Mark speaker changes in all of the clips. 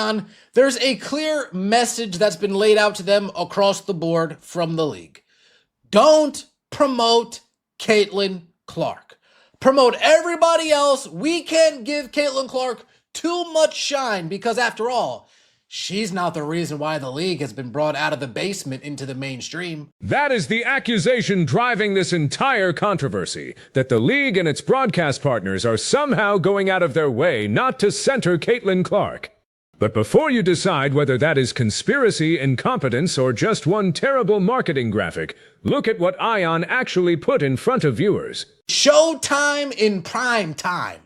Speaker 1: Ion, there's a clear message that's been laid out to them across the board from the league. Don't promote Caitlin Clark. Promote everybody else. We can't give Caitlin Clark too much shine because, after all, she's not the reason why the league has been brought out of the basement into the mainstream.
Speaker 2: That is the accusation driving this entire controversy, that the league and its broadcast partners are somehow going out of their way not to center Caitlin Clark. But before you decide whether that is conspiracy, incompetence, or just one terrible marketing graphic, look at what Ion actually put in front of viewers.
Speaker 1: Showtime in prime time.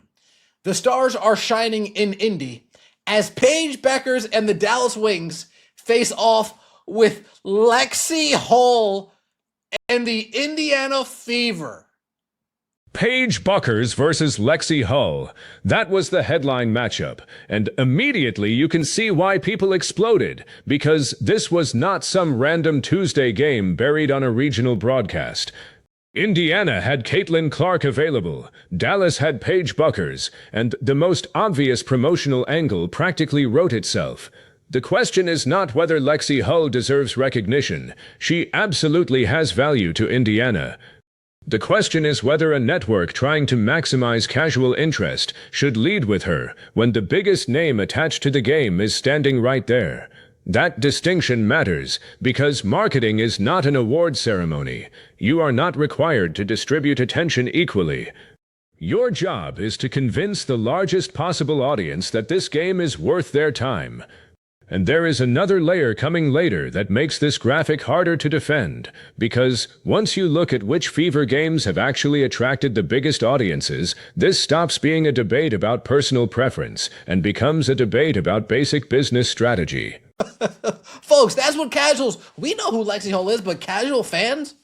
Speaker 1: The stars are shining in Indy as Paige Bueckers and the Dallas Wings face off with Lexie Hull and the Indiana Fever.
Speaker 2: Paige Bueckers versus Lexie Hull. That was the headline matchup, and immediately you can see why people exploded, because this was not some random Tuesday game buried on a regional broadcast. Indiana had Caitlin Clark available, Dallas had Paige Bueckers, and the most obvious promotional angle practically wrote itself. The question is not whether Lexie Hull deserves recognition. She absolutely has value to Indiana. The question is whether a network trying to maximize casual interest should lead with her when the biggest name attached to the game is standing right there. That distinction matters because marketing is not an award ceremony. You are not required to distribute attention equally. Your job is to convince the largest possible audience that this game is worth their time. And there is another layer coming later that makes this graphic harder to defend, because once you look at which Fever games have actually attracted the biggest audiences, this stops being a debate about personal preference and becomes a debate about basic business strategy.
Speaker 1: Folks, that's what casuals, we know who Lexie Hull is, but casual fans,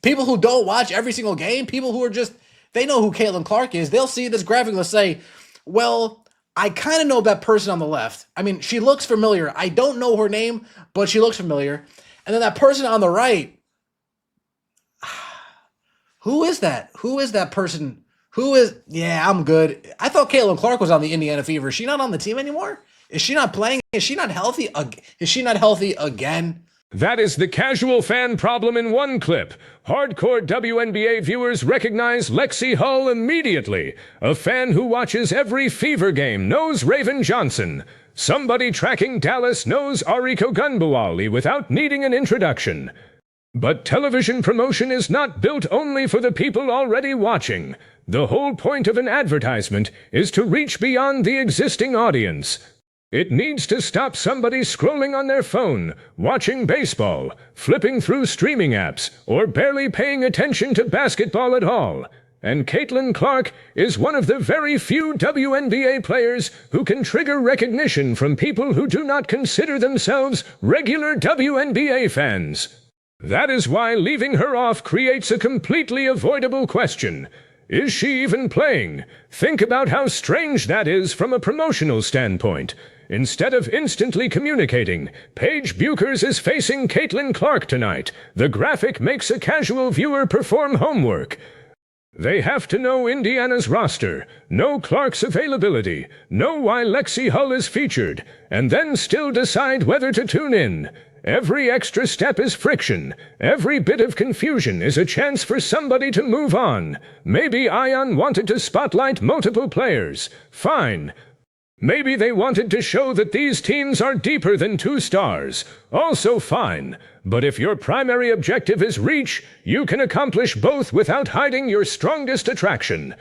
Speaker 1: people who don't watch every single game, people who are just, they know who Caitlin Clark is, they'll see this graphic and they'll say, well, I kind of know that person on the left. I mean, she looks familiar. I don't know her name, but she looks familiar. And then that person on the right, who is that? Who is that person? Yeah, I'm good. I thought Caitlin Clark was on the Indiana Fever. Is she not on the team anymore? Is she not playing? Is she not healthy? Is she not healthy again?
Speaker 2: That is the casual fan problem in one clip. Hardcore WNBA viewers recognize Lexie Hull immediately. A fan who watches every Fever game knows Raven Johnson. Somebody tracking Dallas knows Ariko Gunbowale without needing an introduction. But television promotion is not built only for the people already watching. The whole point of an advertisement is to reach beyond the existing audience. It needs to stop somebody scrolling on their phone, watching baseball, flipping through streaming apps, or barely paying attention to basketball at all. And Caitlin Clark is one of the very few WNBA players who can trigger recognition from people who do not consider themselves regular WNBA fans. That is why leaving her off creates a completely avoidable question. Is she even playing? Think about how strange that is from a promotional standpoint. Instead of instantly communicating, Paige Bueckers is facing Caitlin Clark tonight. The graphic makes a casual viewer perform homework. They have to know Indiana's roster, know Clark's availability, know why Lexie Hull is featured, and then still decide whether to tune in. Every extra step is friction. Every bit of confusion is a chance for somebody to move on. Maybe Ion wanted to spotlight multiple players. Fine. Maybe they wanted to show that these teams are deeper than 2 stars. Also fine. But if your primary objective is reach, you can accomplish both without hiding your strongest attraction.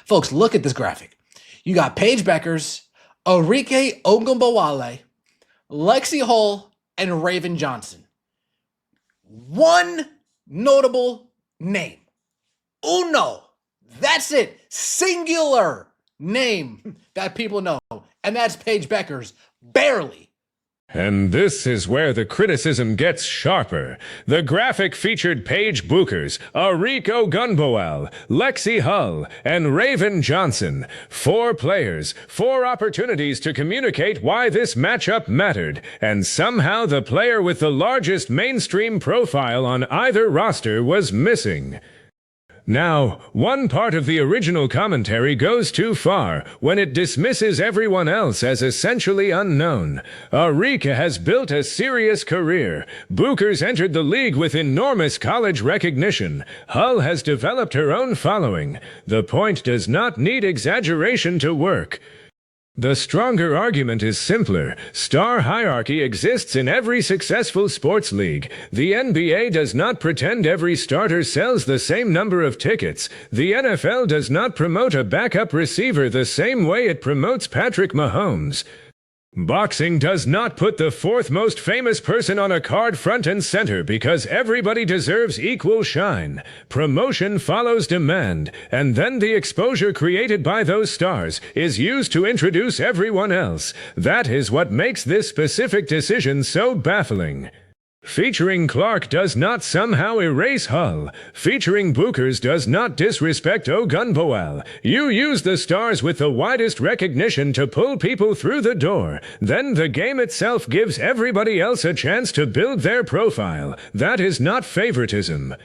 Speaker 1: Folks, look at this graphic. You got Paige Bueckers, Ariko Gunbowale, Lexie Hull, and Raven Johnson. One notable name. Uno. That's it. Singular name that people know. And that's Paige Bueckers. Barely.
Speaker 2: And this is where the criticism gets sharper. The graphic featured Paige Bueckers, Ariko Gunbowale, Lexie Hull, and Raven Johnson. 4 players, 4 opportunities to communicate why this matchup mattered, and somehow the player with the largest mainstream profile on either roster was missing. Now, one part of the original commentary goes too far when it dismisses everyone else as essentially unknown. Arika has built a serious career. Bueckers entered the league with enormous college recognition. Hull has developed her own following. The point does not need exaggeration to work. The stronger argument is simpler. Star hierarchy exists in every successful sports league. The NBA does not pretend every starter sells the same number of tickets. The NFL does not promote a backup receiver the same way it promotes Patrick Mahomes. Boxing does not put the fourth most famous person on a card front and center because everybody deserves equal shine. Promotion follows demand, and then the exposure created by those stars is used to introduce everyone else. That is what makes this specific decision so baffling. Featuring Clark does not somehow erase Hull. Featuring Bueckers does not disrespect Ogunbowale. You use the stars with the widest recognition to pull people through the door. Then the game itself gives everybody else a chance to build their profile. That is not favoritism.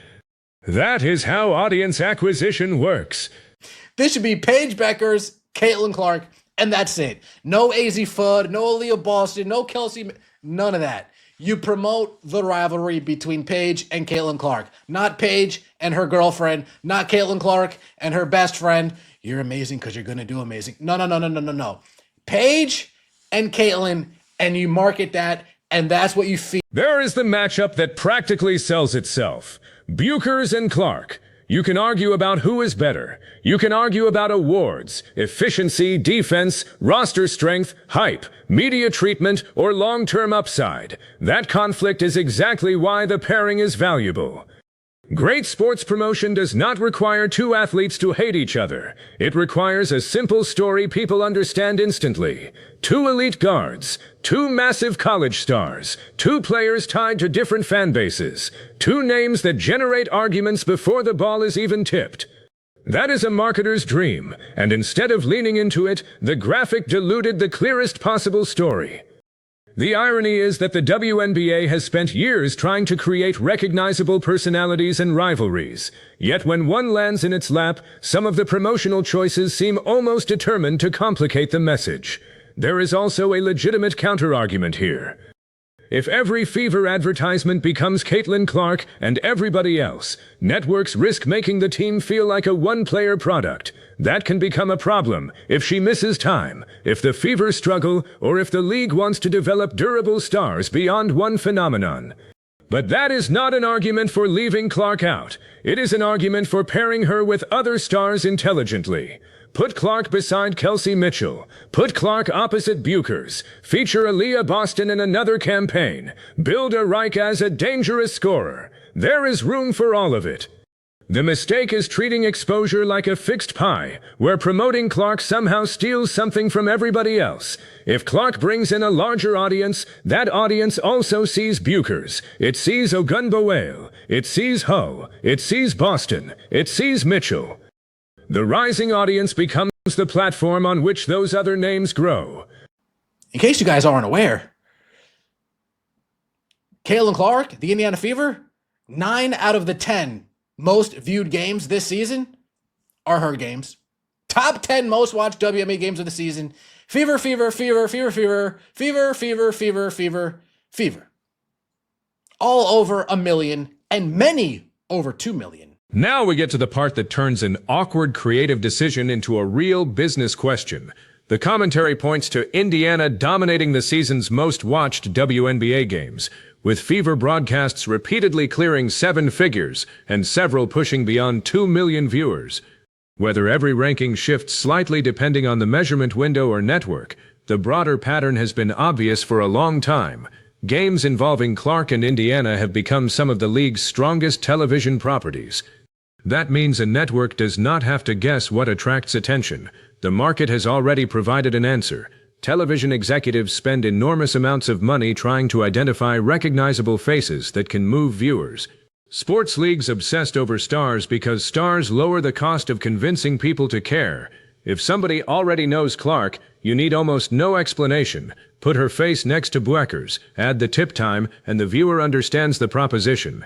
Speaker 2: That is how audience acquisition works.
Speaker 1: This should be Paige Bueckers, Caitlin Clark, and that's it. No AZ Fudd, no Aaliyah Boston, no Kelsey, none of that. You promote the rivalry between Paige and Caitlin Clark. Not Paige and her girlfriend. Not Caitlin Clark and her best friend. You're amazing because you're going to do amazing. No. Paige and Caitlin, and you market that, and that's what you feel.
Speaker 2: There is the matchup that practically sells itself. Bueckers and Clark. You can argue about who is better. You can argue about awards, efficiency, defense, roster strength, hype, media treatment, or long-term upside. That conflict is exactly why the pairing is valuable. Great sports promotion does not require two athletes to hate each other. It requires a simple story people understand instantly. Two elite guards, two massive college stars, two players tied to different fan bases, two names that generate arguments before the ball is even tipped. That is a marketer's dream, and instead of leaning into it, the graphic diluted the clearest possible story. The irony is that the WNBA has spent years trying to create recognizable personalities and rivalries. Yet when one lands in its lap, some of the promotional choices seem almost determined to complicate the message. There is also a legitimate counter-argument here. If every Fever advertisement becomes Caitlin Clark and everybody else, networks risk making the team feel like a one-player product. That can become a problem if she misses time, if the Fever struggle, or if the league wants to develop durable stars beyond one phenomenon. But that is not an argument for leaving Clark out. It is an argument for pairing her with other stars intelligently. Put Clark beside Kelsey Mitchell. Put Clark opposite Bueckers. Feature Aaliyah Boston in another campaign. Build Arika as a dangerous scorer. There is room for all of it. The mistake is treating exposure like a fixed pie, where promoting Clark somehow steals something from everybody else. If Clark brings in a larger audience, that audience also sees Bueckers. It sees Ogunbowale. It sees Hull. It sees Boston. It sees Mitchell. The rising audience becomes the platform on which those other names grow.
Speaker 1: In case you guys aren't aware, Caitlin Clark, the Indiana Fever, 9 out of the 10 most viewed games this season are her games. Top 10 most watched WNBA games of the season. Fever. All over 1 million, and many over 2 million.
Speaker 2: Now we get to the part that turns an awkward creative decision into a real business question. The commentary points to Indiana dominating the season's most watched WNBA games, with Fever broadcasts repeatedly clearing 7 figures and several pushing beyond 2 million viewers. Whether every ranking shifts slightly depending on the measurement window or network, the broader pattern has been obvious for a long time. Games involving Clark and Indiana have become some of the league's strongest television properties. That means a network does not have to guess what attracts attention. The market has already provided an answer. Television executives spend enormous amounts of money trying to identify recognizable faces that can move viewers. Sports leagues obsessed over stars because stars lower the cost of convincing people to care. If somebody already knows Clark, you need almost no explanation. Put her face next to Bueckers, add the tip time, and the viewer understands the proposition.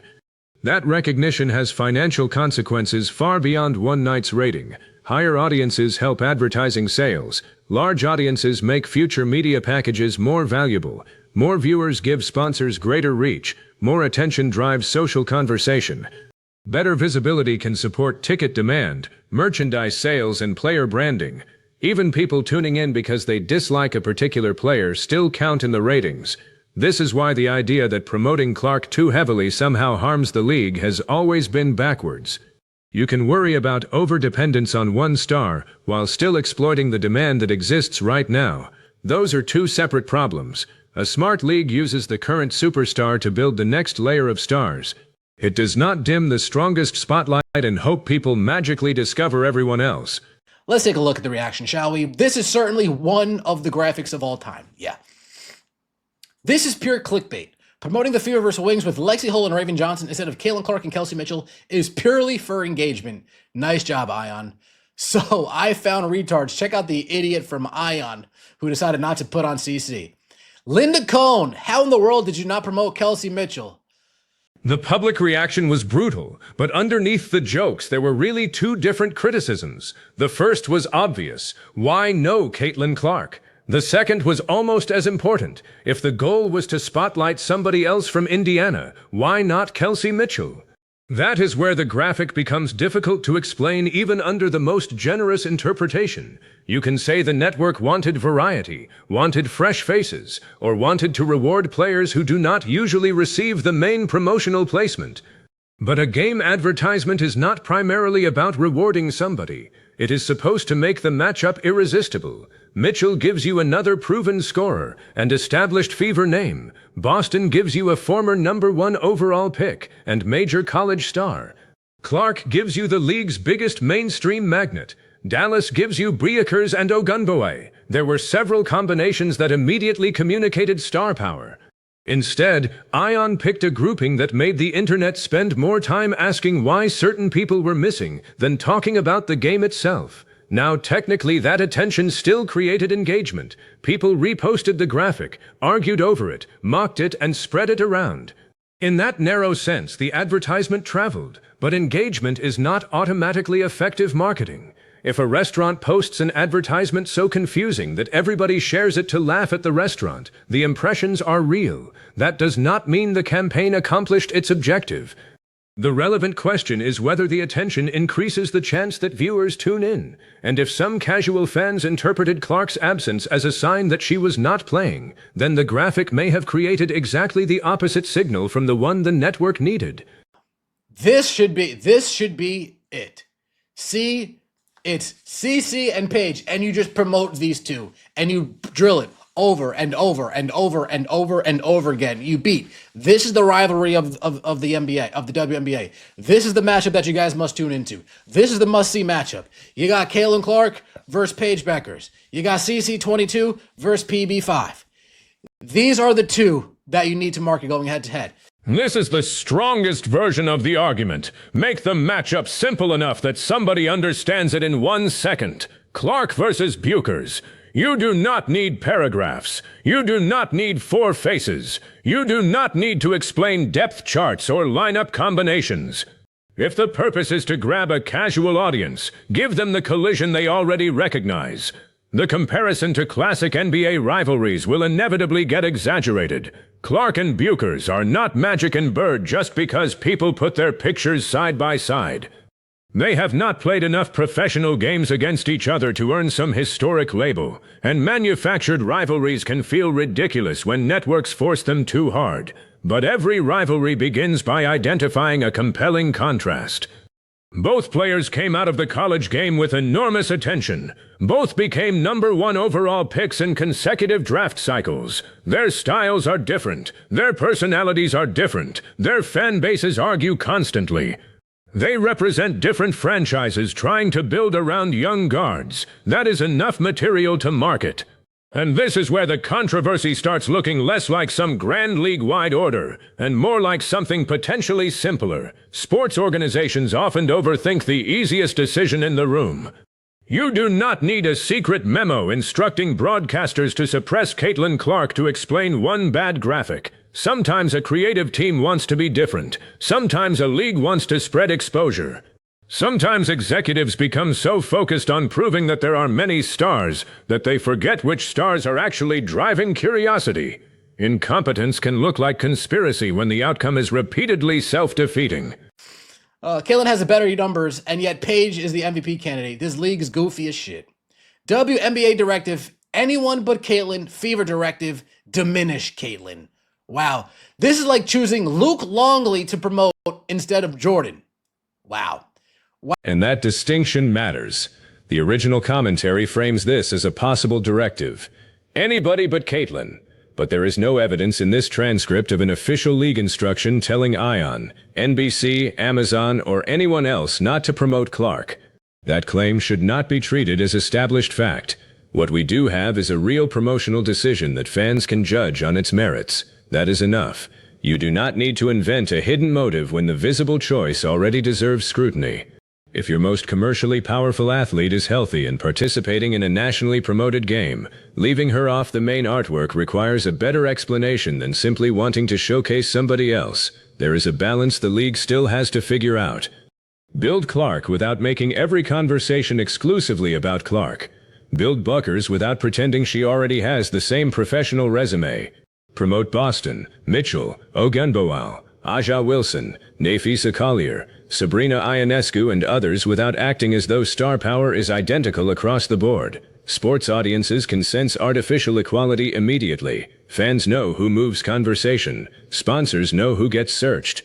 Speaker 2: That recognition has financial consequences far beyond one night's rating. Higher audiences help advertising sales. Large audiences make future media packages more valuable. More viewers give sponsors greater reach. More attention drives social conversation. Better visibility can support ticket demand, merchandise sales, and player branding. Even people tuning in because they dislike a particular player still count in the ratings. This is why the idea that promoting Clark too heavily somehow harms the league has always been backwards. You can worry about overdependence on one star while still exploiting the demand that exists right now. Those are two separate problems. A smart league uses the current superstar to build the next layer of stars. It does not dim the strongest spotlight and hope people magically discover everyone else.
Speaker 1: Let's take a look at the reaction, shall we? This is certainly one of the graphics of all time. Yeah. This is pure clickbait. Promoting the Fever vs. Wings with Lexie Hull and Raven Johnson instead of Caitlin Clark and Kelsey Mitchell is purely for engagement. Nice job, Ion. So I found retards. Check out the idiot from Ion who decided not to put on CC. Linda Cohn, how in the world did you not promote Kelsey Mitchell?
Speaker 2: The public reaction was brutal, but underneath the jokes there were really two different criticisms. The first was obvious. Why no Caitlin Clark? The second was almost as important. If the goal was to spotlight somebody else from Indiana, why not Kelsey Mitchell? That is where the graphic becomes difficult to explain even under the most generous interpretation. You can say the network wanted variety, wanted fresh faces, or wanted to reward players who do not usually receive the main promotional placement. But a game advertisement is not primarily about rewarding somebody. It is supposed to make the matchup irresistible. Mitchell gives you another proven scorer and established Fever name. Boston gives you a former #1 overall pick and major college star. Clark gives you the league's biggest mainstream magnet. Dallas gives you Bueckers and Ogunboye. There were several combinations that immediately communicated star power. Instead, Ion picked a grouping that made the internet spend more time asking why certain people were missing than talking about the game itself. Now, technically, that attention still created engagement. People reposted the graphic, argued over it, mocked it, and spread it around. In that narrow sense, the advertisement traveled, but engagement is not automatically effective marketing. If a restaurant posts an advertisement so confusing that everybody shares it to laugh at the restaurant, the impressions are real. That does not mean the campaign accomplished its objective. The relevant question is whether the attention increases the chance that viewers tune in, and if some casual fans interpreted Clark's absence as a sign that she was not playing, then the graphic may have created exactly the opposite signal from the one the network needed.
Speaker 1: This should be it. See, it's CC and Paige, and you just promote these two, and you drill it over and over and over and over and over again. You beat. This is the rivalry of the NBA, of the WNBA. This is the matchup that you guys must tune into. This is the must-see matchup. You got Caitlin Clark versus Paige Bueckers. You got CC22 versus PB5. These are the two that you need to market going head-to-head.
Speaker 2: This is the strongest version of the argument. Make the matchup simple enough that somebody understands it in 1 second. Clark versus Bueckers. You do not need paragraphs. You do not need 4 faces. You do not need to explain depth charts or lineup combinations. If the purpose is to grab a casual audience, give them the collision they already recognize. The comparison to classic NBA rivalries will inevitably get exaggerated. Clark and Bueckers are not Magic and Bird just because people put their pictures side by side. They have not played enough professional games against each other to earn some historic label, and manufactured rivalries can feel ridiculous when networks force them too hard. But every rivalry begins by identifying a compelling contrast. Both players came out of the college game with enormous attention. Both became #1 overall picks in consecutive draft cycles. Their styles are different. Their personalities are different. Their fan bases argue constantly. They represent different franchises trying to build around young guards. That is enough material to market. And this is where the controversy starts looking less like some grand league-wide order, and more like something potentially simpler. Sports organizations often overthink the easiest decision in the room. You do not need a secret memo instructing broadcasters to suppress Caitlin Clark to explain one bad graphic. Sometimes a creative team wants to be different. Sometimes a league wants to spread exposure. Sometimes executives become so focused on proving that there are many stars that they forget which stars are actually driving curiosity. Incompetence can look like conspiracy when the outcome is repeatedly self-defeating.
Speaker 1: Caitlyn has the better numbers, and yet Paige is the MVP candidate. This league is goofy as shit. WNBA directive, anyone but Caitlyn. Fever directive, diminish Caitlyn. Wow. This is like choosing Luke Longley to promote instead of Jordan. Wow.
Speaker 2: And that distinction matters. The original commentary frames this as a possible directive. Anybody but Caitlyn. But there is no evidence in this transcript of an official league instruction telling ION, NBC, Amazon, or anyone else not to promote Clark. That claim should not be treated as established fact. What we do have is a real promotional decision that fans can judge on its merits. That is enough. You do not need to invent a hidden motive when the visible choice already deserves scrutiny. If your most commercially powerful athlete is healthy and participating in a nationally promoted game, leaving her off the main artwork requires a better explanation than simply wanting to showcase somebody else. There is a balance the league still has to figure out. Build Clark without making every conversation exclusively about Clark. Build Bueckers without pretending she already has the same professional resume. Promote Boston, Mitchell, Ogunbowale, Aja Wilson, Nafisa Collier, Sabrina Ionescu, and others without acting as though star power is identical across the board. Sports audiences can sense artificial equality immediately. Fans know who moves conversation. Sponsors know who gets searched.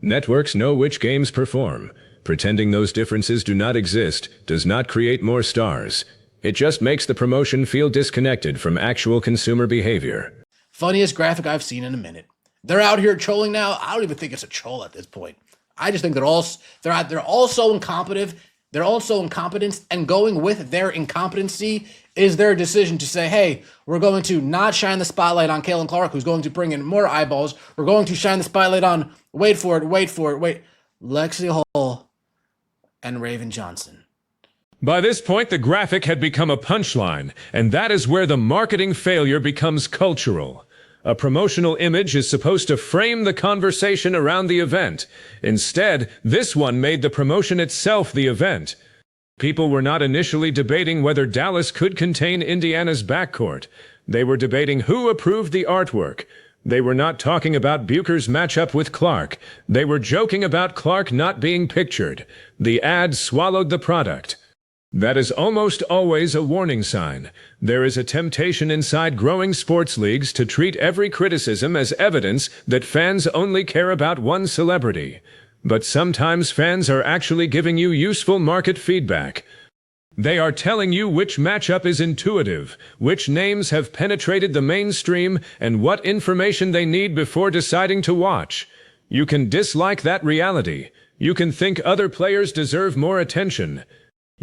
Speaker 2: Networks know which games perform. Pretending those differences do not exist does not create more stars. It just makes the promotion feel disconnected from actual consumer behavior.
Speaker 1: Funniest graphic I've seen in a minute. They're out here trolling now. I don't even think it's a troll at this point. I just think they're all so incompetent. They're all so incompetent, and going with their incompetency is their decision to say, hey, we're going to not shine the spotlight on Caitlyn Clark, who's going to bring in more eyeballs. We're going to shine the spotlight on, wait for it, Lexie Hull and Raven Johnson.
Speaker 2: By this point, the graphic had become a punchline, and that is where the marketing failure becomes cultural. A promotional image is supposed to frame the conversation around the event. Instead, this one made the promotion itself the event. People were not initially debating whether Dallas could contain Indiana's backcourt. They were debating who approved the artwork. They were not talking about Bueckers' matchup with Clark. They were joking about Clark not being pictured. The ad swallowed the product. That is almost always a warning sign. There is a temptation inside growing sports leagues to treat every criticism as evidence that fans only care about one celebrity. But sometimes fans are actually giving you useful market feedback. They are telling you which matchup is intuitive, which names have penetrated the mainstream, and what information they need before deciding to watch. You can dislike that reality. You can think other players deserve more attention.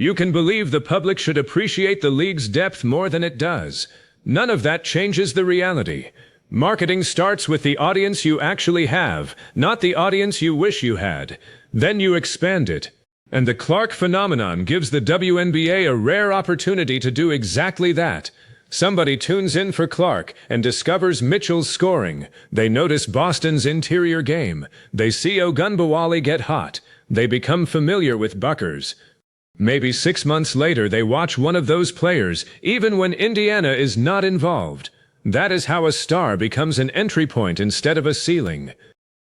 Speaker 2: You can believe the public should appreciate the league's depth more than it does. None of that changes the reality. Marketing starts with the audience you actually have, not the audience you wish you had. Then you expand it. And the Clark phenomenon gives the WNBA a rare opportunity to do exactly that. Somebody tunes in for Clark and discovers Mitchell's scoring. They notice Boston's interior game. They see Ogunbowale get hot. They become familiar with Bueckers. Maybe 6 months later they watch one of those players, even when Indiana is not involved. That is how a star becomes an entry point instead of a ceiling.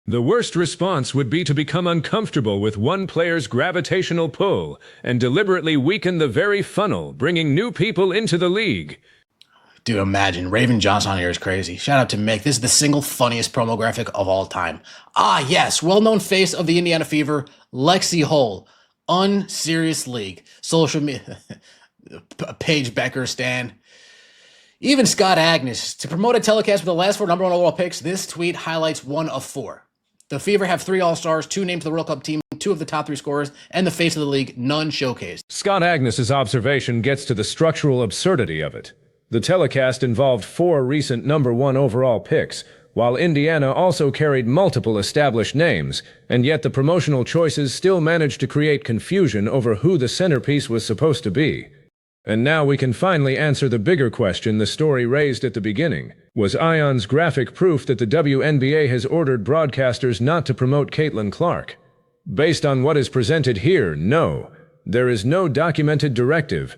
Speaker 2: The worst response would be to become uncomfortable with one player's gravitational pull and deliberately weaken the very funnel, bringing new people into the league.
Speaker 1: Dude, imagine. Raven Johnson on here is crazy. Shout out to Mick. This is the single funniest promo graphic of all time. Ah, yes. Well-known face of the Indiana Fever, Lexie Hull. Unserious league. Social media. Paige Bueckers stan. Even Scott Agnes. To promote a telecast with the last 4 number 1 overall picks, this tweet highlights 1 of 4. The Fever have 3 All-Stars, 2 named to the World Cup team, 2 of the top 3 scorers, and the face of the league, none showcased.
Speaker 2: Scott Agnes's observation gets to the structural absurdity of it. The telecast involved 4 recent number 1 overall picks, while Indiana also carried multiple established names, and yet the promotional choices still managed to create confusion over who the centerpiece was supposed to be. And now we can finally answer the bigger question the story raised at the beginning. Was Ion's graphic proof that the WNBA has ordered broadcasters not to promote Caitlin Clark? Based on what is presented here, no. There is no documented directive.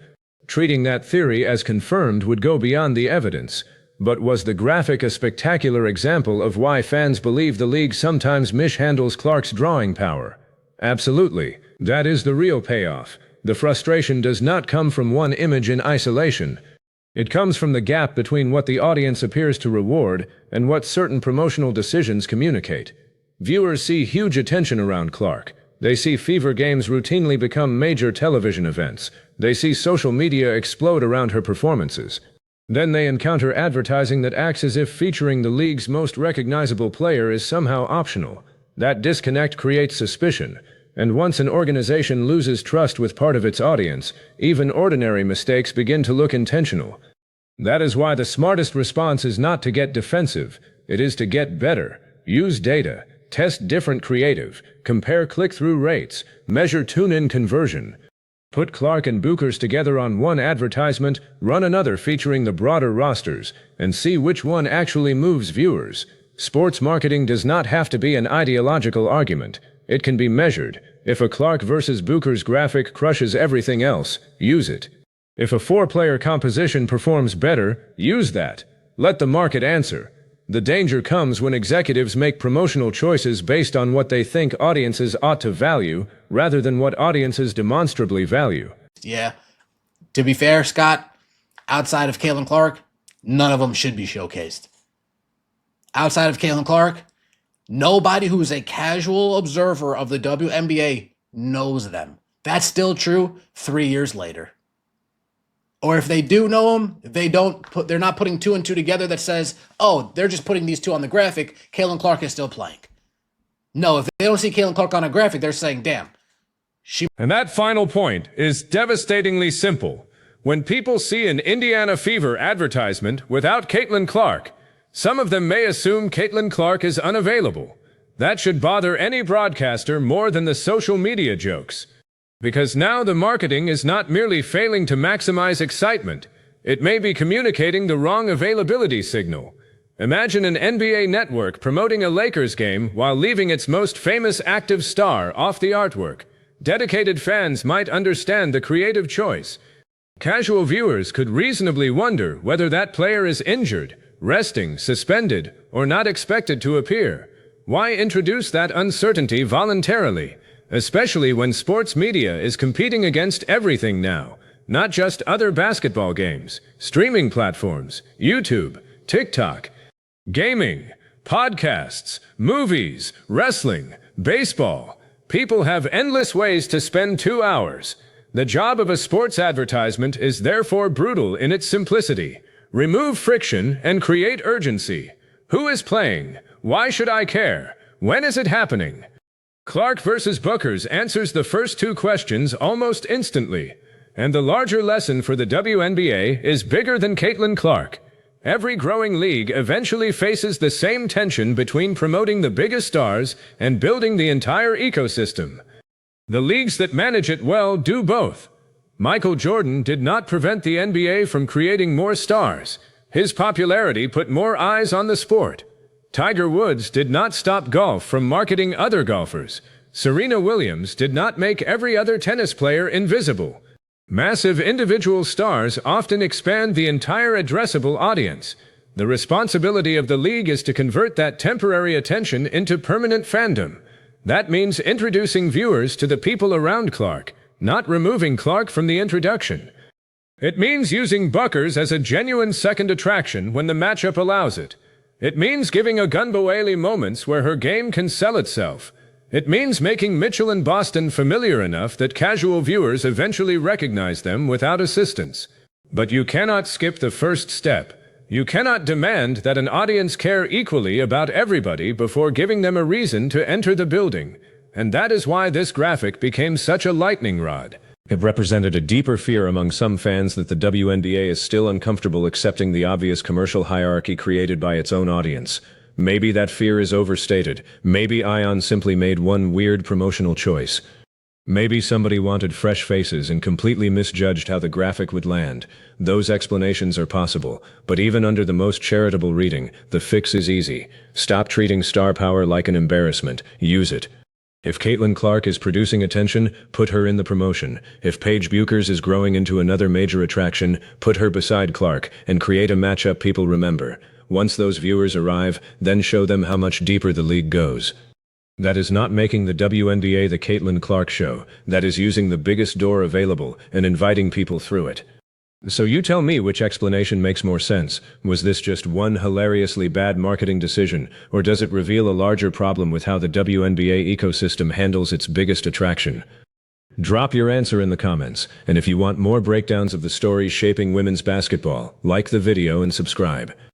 Speaker 2: Treating that theory as confirmed would go beyond the evidence. But was the graphic a spectacular example of why fans believe the league sometimes mishandles Clark's drawing power? Absolutely. That is the real payoff. The frustration does not come from one image in isolation. It comes from the gap between what the audience appears to reward and what certain promotional decisions communicate. Viewers see huge attention around Clark. They see Fever games routinely become major television events. They see social media explode around her performances. Then they encounter advertising that acts as if featuring the league's most recognizable player is somehow optional. That disconnect creates suspicion. And once an organization loses trust with part of its audience, even ordinary mistakes begin to look intentional. That is why the smartest response is not to get defensive. It is to get better. Use data. Test different creative. Compare click-through rates. Measure tune-in conversion. Put Clark and Bueckers together on one advertisement, run another featuring the broader rosters, and see which one actually moves viewers. Sports marketing does not have to be an ideological argument. It can be measured. If a Clark versus Bueckers graphic crushes everything else, use it. If a four-player composition performs better, use that. Let the market answer. The danger comes when executives make promotional choices based on what they think audiences ought to value, rather than what audiences demonstrably value.
Speaker 1: Yeah. To be fair, Scott, outside of Caitlin Clark, none of them should be showcased. Outside of Caitlin Clark, nobody who's a casual observer of the WNBA knows them. That's still true 3 years later. Or if they do know them, they're not putting two and two together that says, oh, they're just putting these two on the graphic. Caitlin Clark is still playing. No, if they don't see Caitlin Clark on a graphic, they're saying, damn.
Speaker 2: And that final point is devastatingly simple. When people see an Indiana Fever advertisement without Caitlin Clark, some of them may assume Caitlin Clark is unavailable. That should bother any broadcaster more than the social media jokes. Because now the marketing is not merely failing to maximize excitement, it may be communicating the wrong availability signal. Imagine an NBA network promoting a Lakers game while leaving its most famous active star off the artwork. Dedicated fans might understand the creative choice. Casual viewers could reasonably wonder whether that player is injured, resting, suspended, or not expected to appear. Why introduce that uncertainty voluntarily? Especially when sports media is competing against everything now, not just other basketball games, streaming platforms, YouTube, TikTok, gaming, podcasts, movies, wrestling, baseball. People have endless ways to spend 2 hours. The job of a sports advertisement is therefore brutal in its simplicity. Remove friction and create urgency. Who is playing? Why should I care? When is it happening? Clark versus Bueckers answers the first two questions almost instantly. And the larger lesson for the WNBA is bigger than Caitlin Clark. Every growing league eventually faces the same tension between promoting the biggest stars and building the entire ecosystem. The leagues that manage it well do both. Michael Jordan did not prevent the NBA from creating more stars. His popularity put more eyes on the sport. Tiger Woods did not stop golf from marketing other golfers. Serena Williams did not make every other tennis player invisible. Massive individual stars often expand the entire addressable audience. The responsibility of the league is to convert that temporary attention into permanent fandom. That means introducing viewers to the people around Clark, not removing Clark from the introduction. It means using Bueckers as a genuine second attraction when the matchup allows it. It means giving Ogunbowale moments where her game can sell itself. It means making Mitchell and Boston familiar enough that casual viewers eventually recognize them without assistance. But you cannot skip the first step. You cannot demand that an audience care equally about everybody before giving them a reason to enter the building. And that is why this graphic became such a lightning rod. It represented a deeper fear among some fans that the WNBA is still uncomfortable accepting the obvious commercial hierarchy created by its own audience. Maybe that fear is overstated. Maybe Ion simply made one weird promotional choice. Maybe somebody wanted fresh faces and completely misjudged how the graphic would land. Those explanations are possible, but even under the most charitable reading, the fix is easy. Stop treating star power like an embarrassment. Use it. If Caitlin Clark is producing attention, put her in the promotion. If Paige Bueckers is growing into another major attraction, put her beside Clark and create a matchup people remember. Once those viewers arrive, then show them how much deeper the league goes. That is not making the WNBA the Caitlin Clark show. That is using the biggest door available and inviting people through it. So you tell me which explanation makes more sense. Was this just one hilariously bad marketing decision, or does it reveal a larger problem with how the WNBA ecosystem handles its biggest attraction? Drop your answer in the comments, and if you want more breakdowns of the stories shaping women's basketball, like the video and subscribe.